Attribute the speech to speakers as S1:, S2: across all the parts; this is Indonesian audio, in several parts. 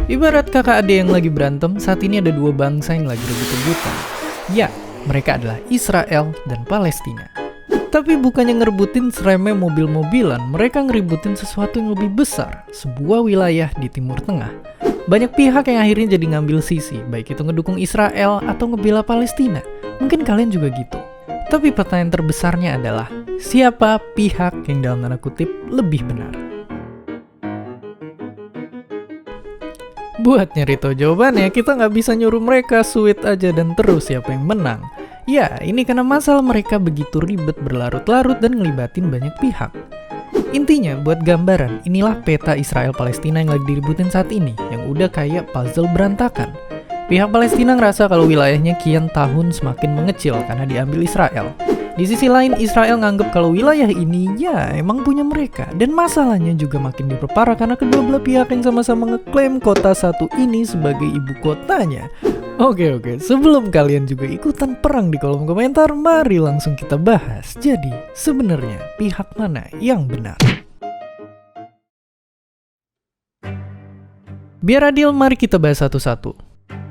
S1: Ibarat kakak adik yang lagi berantem, saat ini ada dua bangsa yang lagi rebut-rebutan. Ya, mereka adalah Israel dan Palestina. Tapi bukannya ngerebutin seremeh mobil-mobilan, mereka ngeributin sesuatu yang lebih besar, sebuah wilayah di Timur Tengah. Banyak pihak yang akhirnya jadi ngambil sisi, baik itu ngedukung Israel atau ngebela Palestina. Mungkin kalian juga gitu. Tapi pertanyaan terbesarnya adalah, siapa pihak yang dalam tanda kutip lebih benar? Buat nyari tahu jawabannya, kita nggak bisa nyuruh mereka sweet aja dan terus siapa yang menang. Ya, ini karena masalah mereka begitu ribet berlarut-larut dan ngelibatin banyak pihak. Intinya, buat gambaran, inilah peta Israel-Palestina yang lagi diributin saat ini, yang udah kayak puzzle berantakan. Pihak Palestina ngerasa kalau wilayahnya kian tahun semakin mengecil karena diambil Israel. Di sisi lain, Israel nganggep kalau wilayah ini ya emang punya mereka. Dan masalahnya juga makin diperparah karena kedua belah pihak yang sama-sama ngeklaim kota satu ini sebagai ibu kotanya. Oke, sebelum kalian juga ikutan perang di kolom komentar, mari langsung kita bahas. Jadi, sebenarnya pihak mana yang benar? Biar adil, mari kita bahas satu-satu.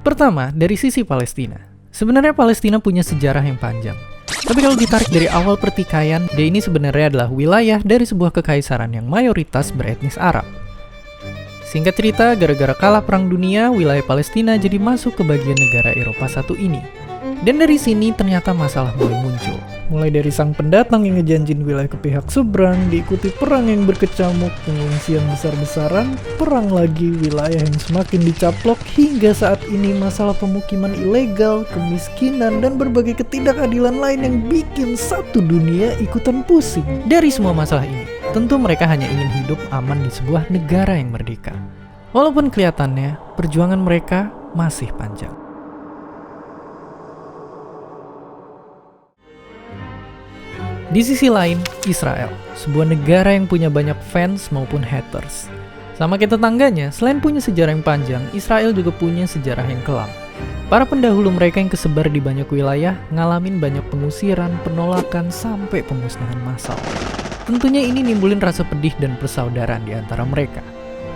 S1: Pertama, dari sisi Palestina. Sebenarnya Palestina punya sejarah yang panjang. Tapi kalau ditarik dari awal pertikaian, dia ini sebenarnya adalah wilayah dari sebuah kekaisaran yang mayoritas beretnis Arab. Singkat cerita, gara-gara kalah perang dunia, wilayah Palestina jadi masuk ke bagian negara Eropa satu ini. Dan dari sini ternyata masalah mulai muncul. Mulai dari sang pendatang yang ngejanjin wilayah ke pihak seberang, diikuti perang yang berkecamuk, pengungsian besar-besaran, perang lagi, wilayah yang semakin dicaplok, hingga saat ini masalah pemukiman ilegal, kemiskinan, dan berbagai ketidakadilan lain yang bikin satu dunia ikutan pusing. Dari semua masalah ini, tentu mereka hanya ingin hidup aman di sebuah negara yang merdeka. Walaupun kelihatannya, perjuangan mereka masih panjang. Di sisi lain, Israel, sebuah negara yang punya banyak fans maupun haters. Sama kayak tetangganya, selain punya sejarah yang panjang, Israel juga punya sejarah yang kelam. Para pendahulu mereka yang kesebar di banyak wilayah, ngalamin banyak pengusiran, penolakan, sampai pemusnahan massal. Tentunya ini nimbulin rasa pedih dan persaudaraan di antara mereka.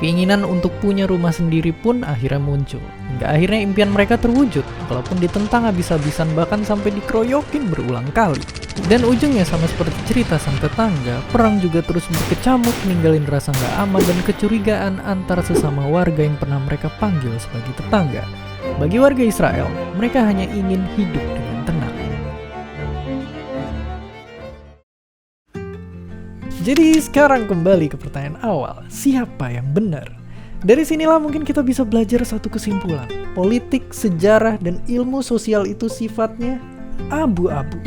S1: Keinginan untuk punya rumah sendiri pun akhirnya muncul. Hingga akhirnya impian mereka terwujud, walaupun ditentang habis-habisan bahkan sampai dikeroyokin berulang kali. Dan ujungnya sama seperti cerita sang tetangga, perang juga terus berkecamuk, ninggalin rasa nggak aman dan kecurigaan antara sesama warga yang pernah mereka panggil sebagai tetangga. Bagi warga Israel, mereka hanya ingin hidup dengan tenang. Jadi sekarang kembali ke pertanyaan awal, siapa yang benar? Dari sinilah mungkin kita bisa belajar satu kesimpulan. Politik, sejarah, dan ilmu sosial itu sifatnya abu-abu.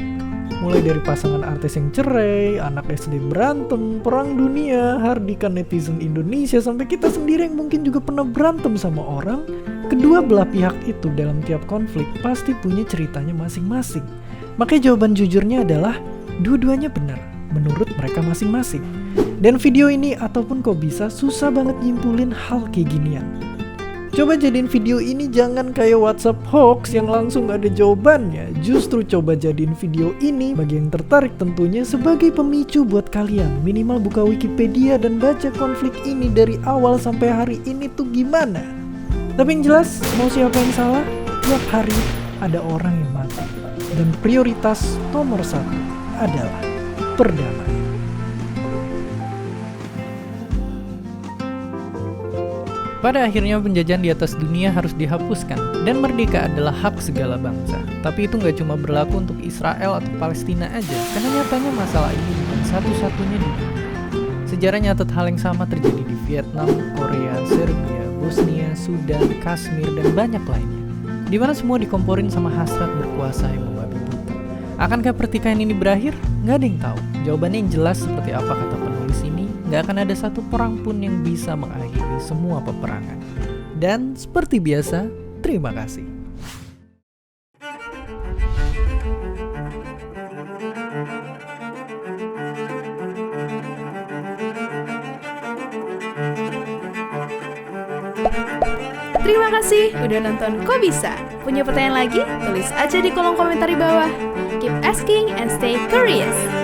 S1: Mulai dari pasangan artis yang cerai, anak SD berantem, perang dunia, hardikan netizen Indonesia, sampai kita sendiri yang mungkin juga pernah berantem sama orang, kedua belah pihak itu dalam tiap konflik pasti punya ceritanya masing-masing. Makanya jawaban jujurnya adalah dua-duanya benar menurut mereka masing-masing. Dan video ini ataupun kok bisa susah banget nyimpulin hal kayak ginian. Coba jadiin video ini jangan kayak WhatsApp hoax yang langsung ada jawabannya. Justru coba jadiin video ini bagi yang tertarik tentunya sebagai pemicu buat kalian. Minimal buka Wikipedia dan baca konflik ini dari awal sampai hari ini tuh gimana. Tapi yang jelas, mau siapa yang salah, tiap hari ada orang yang mati. Dan prioritas nomor 1 adalah perdamaian. Pada akhirnya penjajahan di atas dunia harus dihapuskan dan merdeka adalah hak segala bangsa. Tapi itu nggak cuma berlaku untuk Israel atau Palestina aja, karena nyatanya masalah ini bukan satu-satunya di dunia. Sejarah nyatat hal yang sama terjadi di Vietnam, Korea, Serbia, Bosnia, Sudan, Kashmir, dan banyak lainnya. Di mana semua dikomporin sama hasrat berkuasa yang membabi buta. Akankah pertikaian ini berakhir? Nggak ada yang tahu. Jawabannya yang jelas seperti apa kata penulis ini, nggak akan ada satu perang pun yang bisa mengakhiri semua peperangan. Dan seperti biasa, terima kasih.
S2: Terima kasih udah nonton Kok Bisa. Punya pertanyaan lagi? Tulis aja di kolom komentar di bawah. Keep asking and stay curious.